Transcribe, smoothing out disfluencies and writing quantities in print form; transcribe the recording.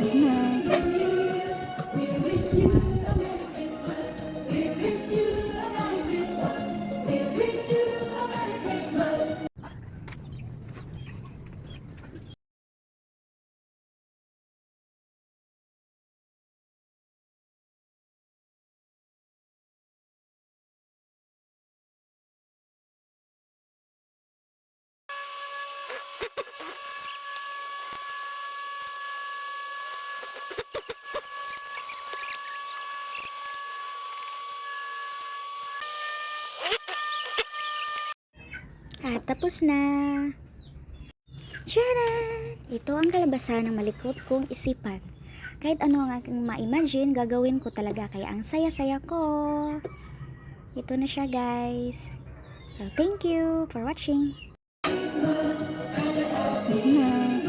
Good night. At tapos na. Tcharan! Ito ang kalabasan ng malikot kong isipan. Kahit ano ang aking ma-imagine, gagawin ko talaga. Kaya ang saya-saya ko. Ito na siya, guys. So, thank you for watching. Good night.